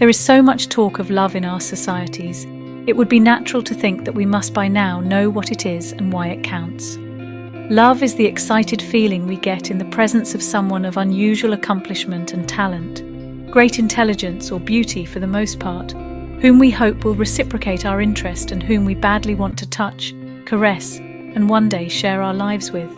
There is so much talk of love in our societies. It would be natural to think that we must by now know what it is and why it counts. Love is the excited feeling we get in the presence of someone of unusual accomplishment and talent, great intelligence or beauty for the most part, whom we hope will reciprocate our interest and whom we badly want to touch, caress, and one day share our lives with.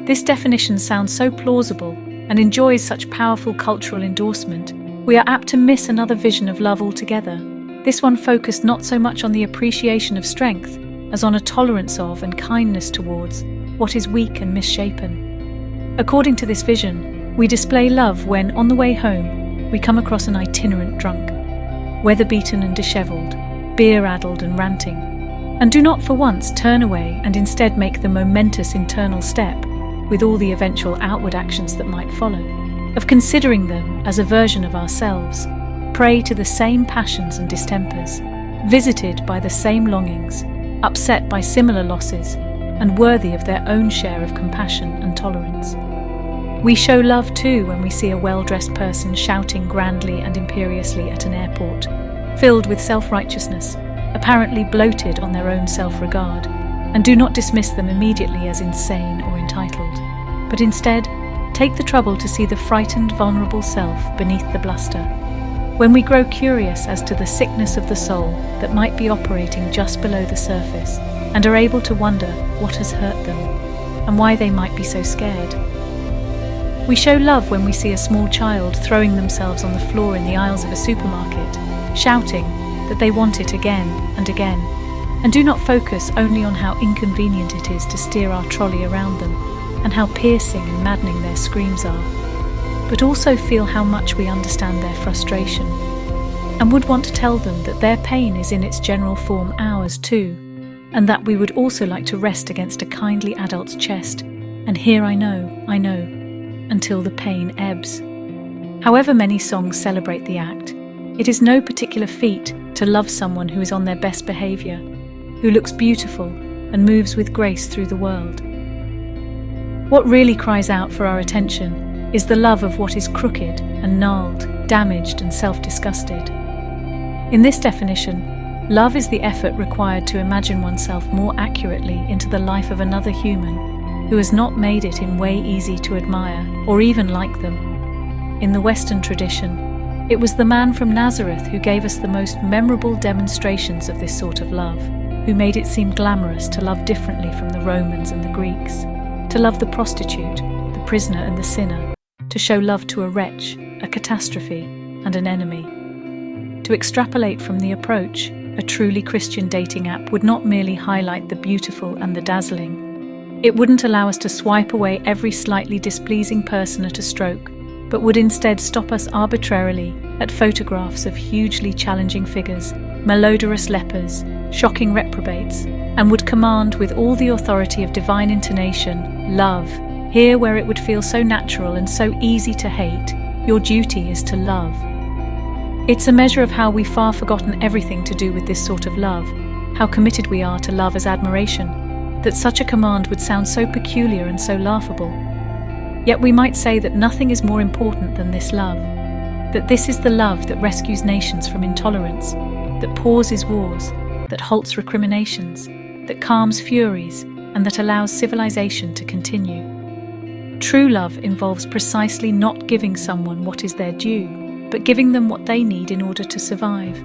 This definition sounds so plausible and enjoys such powerful cultural endorsement, we are apt to miss another vision of love altogether. This one focused not so much on the appreciation of strength as on a tolerance of and kindness towards what is weak and misshapen. According to this vision, we display love when, on the way home, we come across an itinerant drunk, weather-beaten and dishevelled, beer-addled and ranting, and do not for once turn away and instead make the momentous internal step, with all the eventual outward actions that might follow, of considering them as a version of ourselves, prey to the same passions and distempers, visited by the same longings, upset by similar losses, and worthy of their own share of compassion and tolerance. We show love too when we see a well-dressed person shouting grandly and imperiously at an airport, filled with self-righteousness, apparently bloated on their own self-regard, and do not dismiss them immediately as insane or entitled, but instead take the trouble to see the frightened, vulnerable self beneath the bluster. When we grow curious as to the sickness of the soul that might be operating just below the surface, and are able to wonder what has hurt them, and why they might be so scared. We show love when we see a small child throwing themselves on the floor in the aisles of a supermarket, shouting that they want it again and again, and do not focus only on how inconvenient it is to steer our trolley around them, and how piercing and maddening their screams are, but also feel how much we understand their frustration, and would want to tell them that their pain is in its general form ours too, and that we would also like to rest against a kindly adult's chest, and hear I know, until the pain ebbs. However many songs celebrate the act, it is no particular feat to love someone who is on their best behaviour, who looks beautiful and moves with grace through the world. What really cries out for our attention is the love of what is crooked and gnarled, damaged and self-disgusted. In this definition, love is the effort required to imagine oneself more accurately into the life of another human who has not made it in way easy to admire or even like them. In the Western tradition, it was the man from Nazareth who gave us the most memorable demonstrations of this sort of love, who made it seem glamorous to love differently from the Romans and the Greeks, to love the prostitute, the prisoner and the sinner, to show love to a wretch, a catastrophe, and an enemy. To extrapolate from the approach, a truly Christian dating app would not merely highlight the beautiful and the dazzling. It wouldn't allow us to swipe away every slightly displeasing person at a stroke, but would instead stop us arbitrarily at photographs of hugely challenging figures, malodorous lepers, shocking reprobates, and would command with all the authority of divine intonation, love, here where it would feel so natural and so easy to hate, your duty is to love. It's a measure of how we've far forgotten everything to do with this sort of love, how committed we are to love as admiration, that such a command would sound so peculiar and so laughable. Yet we might say that nothing is more important than this love, that this is the love that rescues nations from intolerance, that pauses wars, that halts recriminations, that calms furies, and that allows civilization to continue. True love involves precisely not giving someone what is their due, but giving them what they need in order to survive.